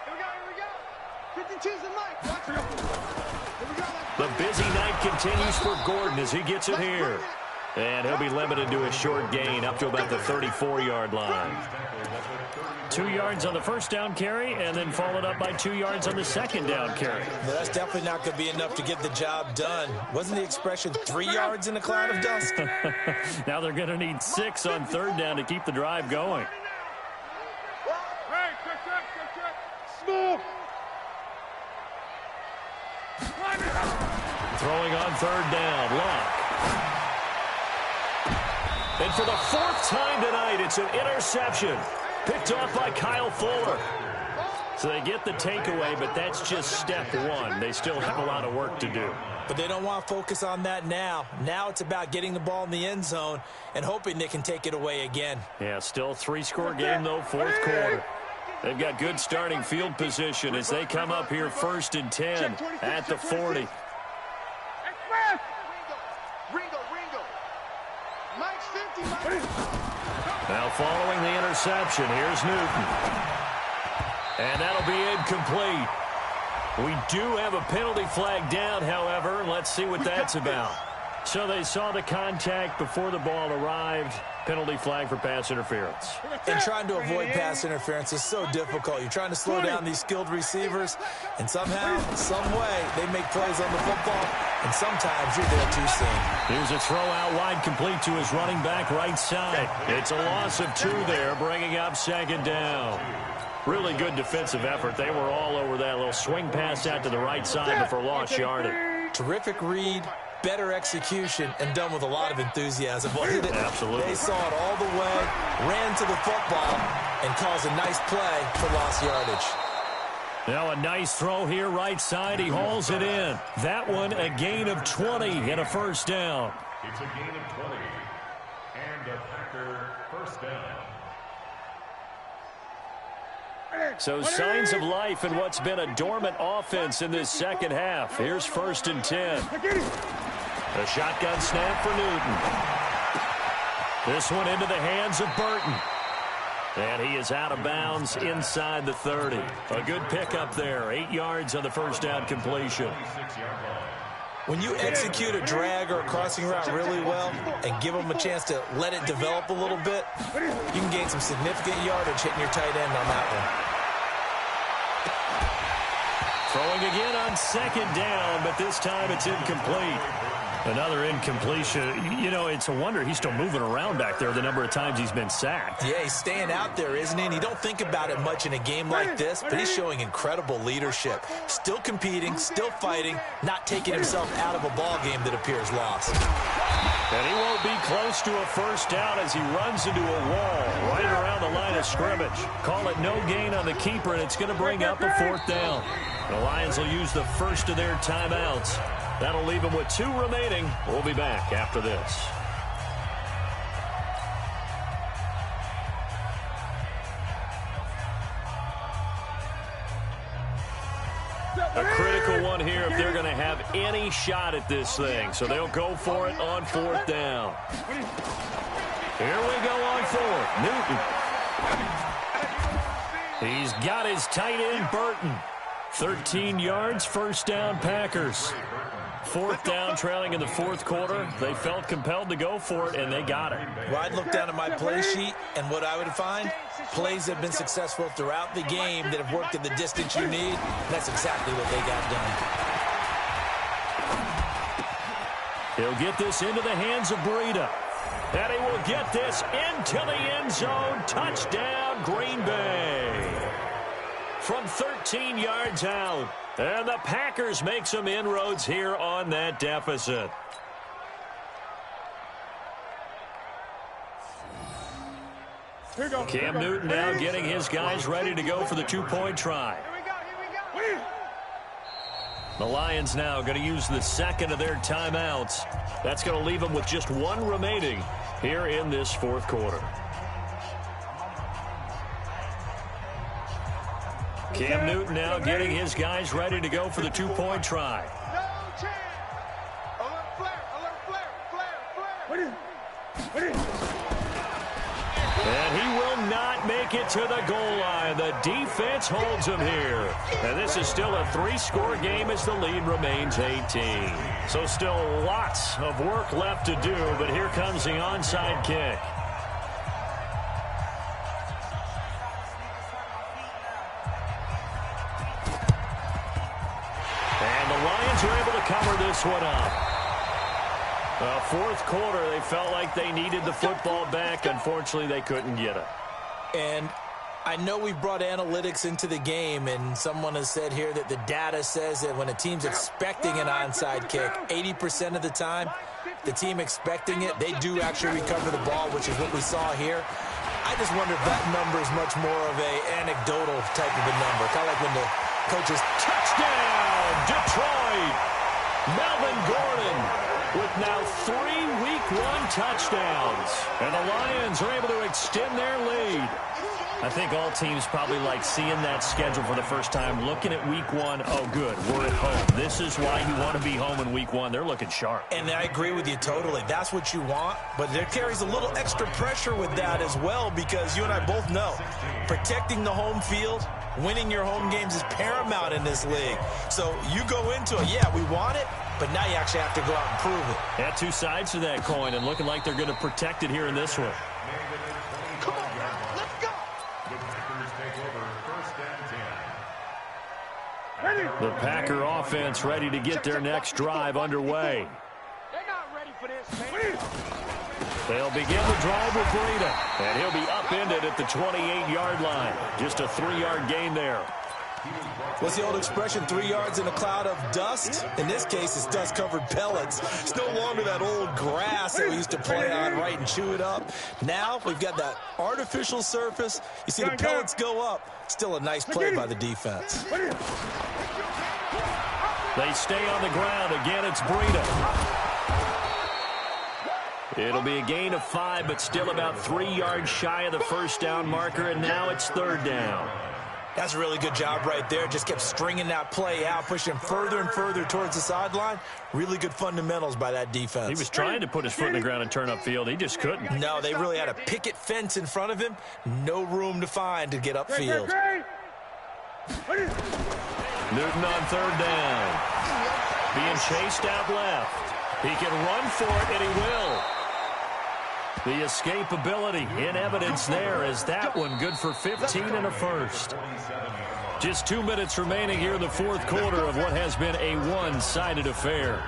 Here we go. 52's the mic. The busy night continues for Gordon as he gets it here. And he'll be limited to a short gain up to about the 34-yard line. 2 yards on the first down carry, and then followed up by 2 yards on the second down carry. Well, that's definitely not going to be enough to get the job done. Wasn't the expression 3 yards in a cloud of dust? Now they're going to need 6 on third down to keep the drive going. Small. Throwing on third down, Locke. And for the 4th time tonight, it's an interception. Picked off by Kyle Fuller. So they get the takeaway, but that's just step one. They still have a lot of work to do. But they don't want to focus on that now. Now it's about getting the ball in the end zone and hoping they can take it away again. Yeah, still a 3-score game, though, 4th quarter. They've got good starting field position as they come up here 1st and 10 at the 40. Now following the interception, here's Newton. And that'll be incomplete. We do have a penalty flag down, however. Let's see what that's about. So they saw the contact before the ball arrived. Penalty flag for pass interference. And trying to avoid pass interference is so difficult. You're trying to slow down these skilled receivers, and somehow, some way, they make plays on the football, and sometimes you're there too soon. Here's a throw out wide, complete to his running back right side. It's a loss of 2 there, bringing up 2nd down. Really good defensive effort. They were all over that little swing pass out to the right side before lost yardage. Terrific read, better execution, and done with a lot of enthusiasm, wasn't it? Absolutely. They saw it all the way, ran to the football, and caused a nice play for lost yardage. Now a nice throw here right side. He hauls it in. That one a gain of 20 and a first down. It's a gain of 20 and a Packer first down. So signs of life in what's been a dormant offense in this second half. Here's 1st and 10. A shotgun snap for Newton. This one into the hands of Burton. And he is out of bounds inside the 30. A good pickup there. 8 yards on the first down completion. When you execute a drag or a crossing route really well and give them a chance to let it develop a little bit, you can gain some significant yardage hitting your tight end on that one. Throwing again on 2nd down, but this time it's incomplete. Another incompletion. You know, it's a wonder he's still moving around back there the number of times he's been sacked. Yeah, he's staying out there, isn't he? And you don't think about it much in a game like this, but he's showing incredible leadership. Still competing, still fighting, not taking himself out of a ball game that appears lost. And he won't be close to a first down as he runs into a wall right around the line of scrimmage. Call it no gain on the keeper, and it's going to bring up a 4th down. The Lions will use the first of their timeouts. That'll leave them with 2 remaining. We'll be back after this. A critical one here if they're going to have any shot at this thing. So they'll go for it on 4th down. Here we go on 4th. Newton. He's got his tight end, Burton. 13 yards, first down, Packers. 4th down, trailing in the 4th quarter. They felt compelled to go for it, and they got it. Well, I'd look down at my play sheet, and what I would find, plays have been successful throughout the game that have worked at the distance you need. And that's exactly what they got done. He'll get this into the hands of Breida. And he will get this into the end zone. Touchdown, Green Bay. From 13 yards out. And the Packers make some inroads here on that deficit. Cam Newton now getting his guys ready to go for the two-point try. The Lions now going to use the second of their timeouts. That's going to leave them with just one remaining here in this fourth quarter. Cam Newton now getting his guys ready to go for the two-point try. And he will not make it to the goal line. The defense holds him here. And this is still a three-score game as the lead remains 18. So still lots of work left to do, but here comes the onside kick. And the Lions are able to cover this one up. Fourth quarter, they felt like they needed the football back. Unfortunately, they couldn't get it. And I know we brought analytics into the game, and someone has said here that the data says that when a team's expecting an onside kick, 80% of the time, the team expecting it, they do actually recover the ball, which is what we saw here. I just wonder if that number is much more of an anecdotal type of a number. Kind of like when the coaches touchdown, Detroit. Melvin Gordon with now 3 Week 1 touchdowns. And the Lions are able to extend their lead. I think all teams probably like seeing that schedule for the first time, looking at Week 1. Oh, good, we're at home. This is why you want to be home in Week 1. They're looking sharp. And I agree with you totally. That's what you want, but there carries a little extra pressure with that as well, because you and I both know protecting the home field, winning your home games is paramount in this league. So you go into it, yeah, we want it, but now you actually have to go out and prove it. Yeah, two sides to that coin, and looking like they're going to protect it here in this one. Come on, let's go. The Packer offense ready to get their next drive underway. They're not ready for this, man. They'll begin the drive with Breida, and he'll be upended at the 28-yard line. Just a 3-yard gain there. What's the old expression, 3 yards in a cloud of dust? In this case, it's dust-covered pellets. It's no longer that old grass that we used to play on, right, and chew it up. Now we've got that artificial surface. You see the pellets go up. Still a nice play by the defense. They stay on the ground. Again, it's Breida. It'll be a gain of 5, but still about 3 yards shy of the first down marker, and now it's third down. That's a really good job right there. Just kept stringing that play out, pushing further and further towards the sideline. Really good fundamentals by that defense. He was trying to put his foot in the ground and turn upfield. He just couldn't. No, they really had a picket fence in front of him. No room to find to get upfield. Newton on third down. Being chased out left. He can run for it, and he will. The escapability in evidence there as that one good for 15 and a first. Just 2 minutes remaining here in the fourth quarter of what has been a one-sided affair.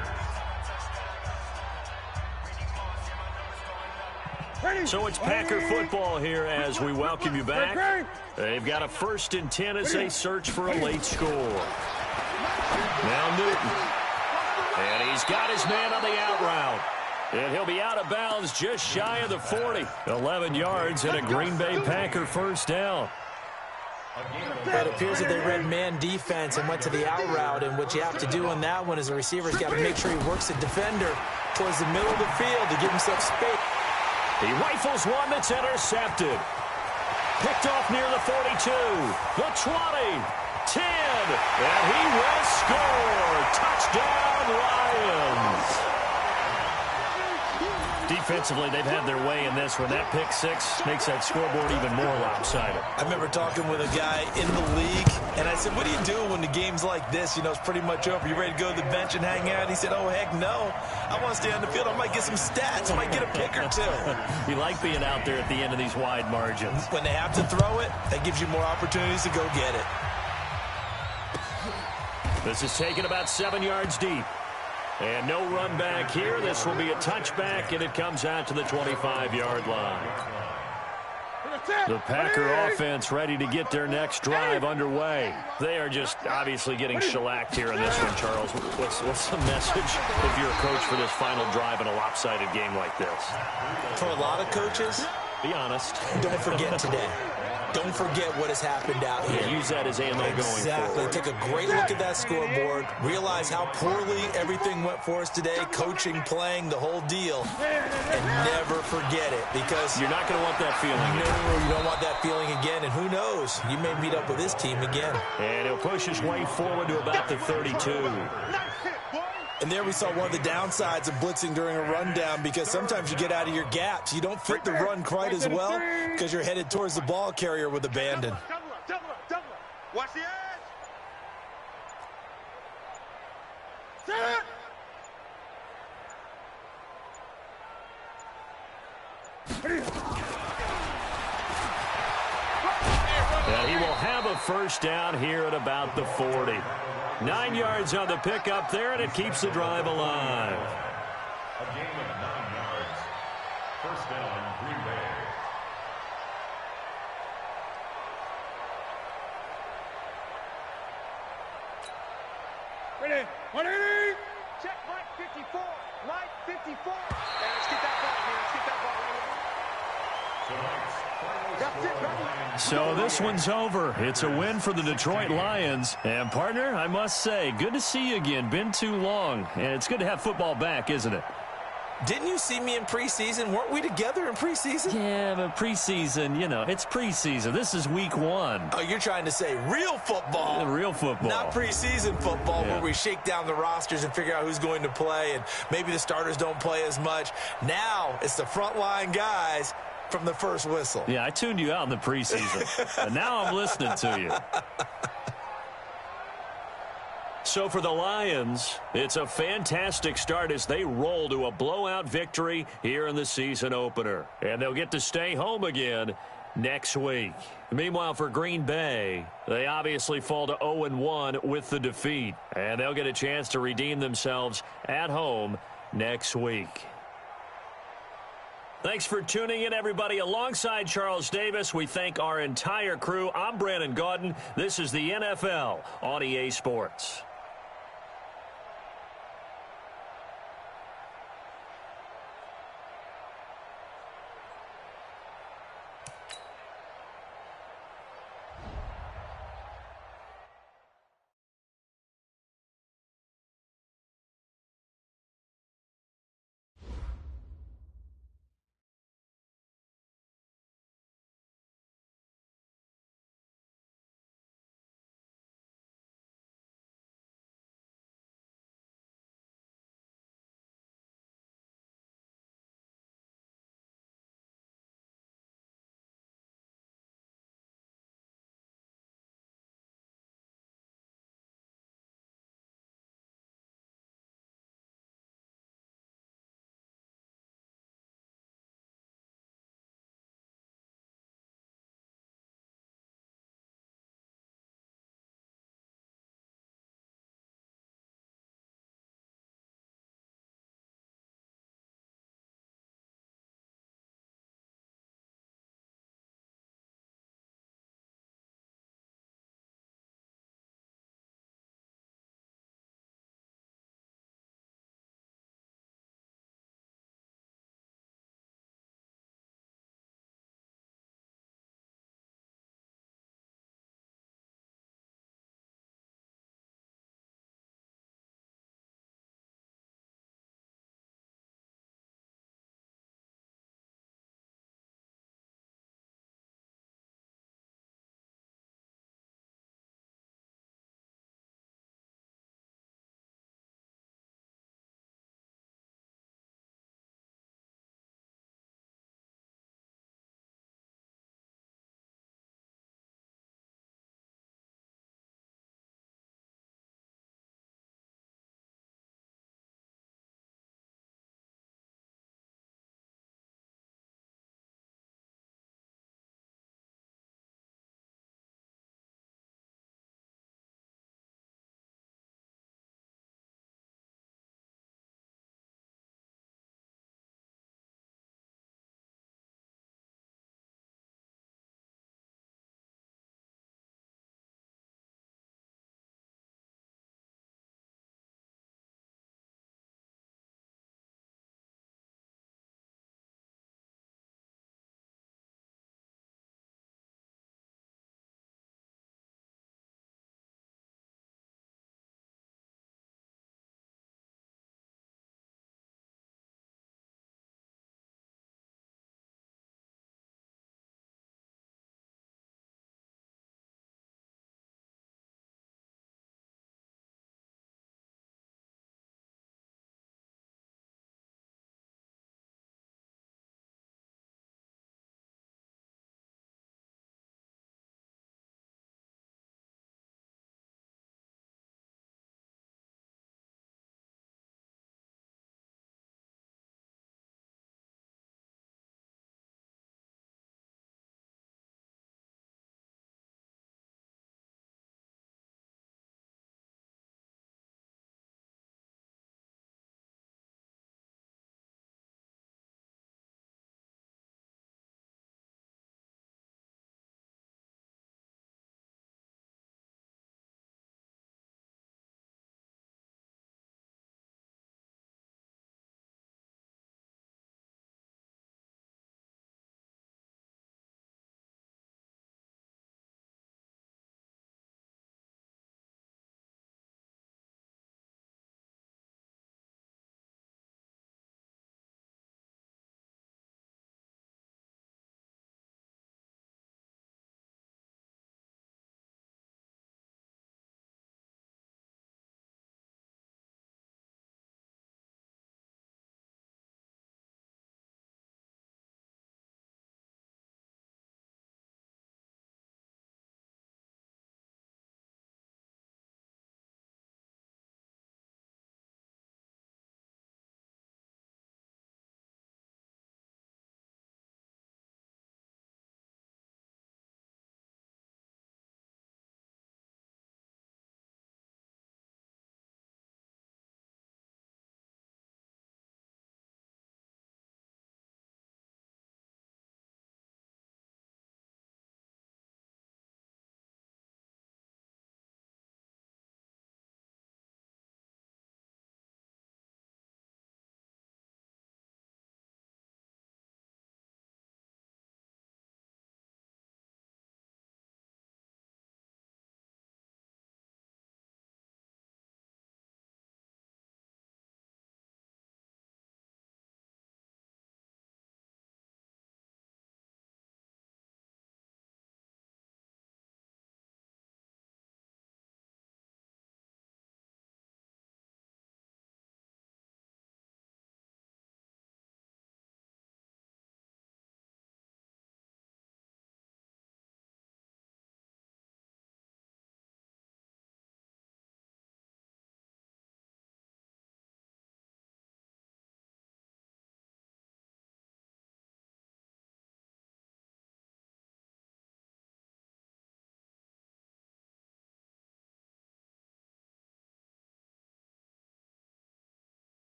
So it's Packer football here as we welcome you back. They've got a 1st and 10 as they search for a late score. Now Newton. And he's got his man on the out route. And he'll be out of bounds just shy of the 40. 11 yards and a Green Bay Packer first down. It appears that they read man defense and went to the out route, and what you have to do on that one is the receiver's got to make sure he works the defender towards the middle of the field to give himself space. He rifles one that's intercepted. Picked off near the 42, the 20, 10, and he will score. Touchdown, Lions. Defensively, they've had their way in this one. That pick six makes that scoreboard even more lopsided. I remember talking with a guy in the league, and I said, what do you do when the game's like this? You know, it's pretty much over. You ready to go to the bench and hang out? He said, oh, heck no. I want to stay on the field. I might get some stats. I might get a pick or two. You like being out there at the end of these wide margins. When they have to throw it, that gives you more opportunities to go get it. This is taken about 7 yards deep. And no run back here. This will be a touchback, and it comes out to the 25-yard line. The Packer offense ready to get their next drive underway. They are just obviously getting shellacked here in this one, Charles. What's the message if you're a coach for this final drive in a lopsided game like this? For a lot of coaches, Be honest. Don't forget today. Don't forget what has happened out here. Use that as ammo going Exactly. forward. Take a great look at that scoreboard. Realize how poorly everything went for us today. Coaching, playing, the whole deal. And never forget it, because you're not going to want that feeling again. No, you don't want that feeling again. And who knows? You may meet up with this team again. And he'll push his way forward to about the 32. And there we saw one of the downsides of blitzing during a rundown, because sometimes you get out of your gaps. You don't fit the run quite as well because you're headed towards the ball carrier with abandon. Double up. Watch the edge. Set it. And he will have a first down here at about the 40. 9 yards on the pickup there, and it keeps the drive alive. A game of 9 yards. First down, Green Bay. Ready. 180. Check Mike 54. Mike 54. Yeah, let's get that ball here. Let's get that ball. So this one's over. It's a win for the Detroit Lions. And, partner, I must say, good to see you again. Been too long. And it's good to have football back, isn't it? Didn't you see me in preseason? Weren't we together in preseason? Yeah, but preseason, you know, it's preseason. This is week 1. Oh, you're trying to say real football. Real football. Not preseason football, where we shake down the rosters and figure out who's going to play, and maybe the starters don't play as much. Now it's the frontline guys from the first whistle. Yeah, I tuned you out in the preseason. And now I'm listening to you. So for the Lions, it's a fantastic start as they roll to a blowout victory here in the season opener. And they'll get to stay home again next week. Meanwhile, for Green Bay, they obviously fall to 0-1 with the defeat. And they'll get a chance to redeem themselves at home next week. Thanks for tuning in, everybody. Alongside Charles Davis, we thank our entire crew. I'm Brandon Gaudin. This is the NFL on EA Sports.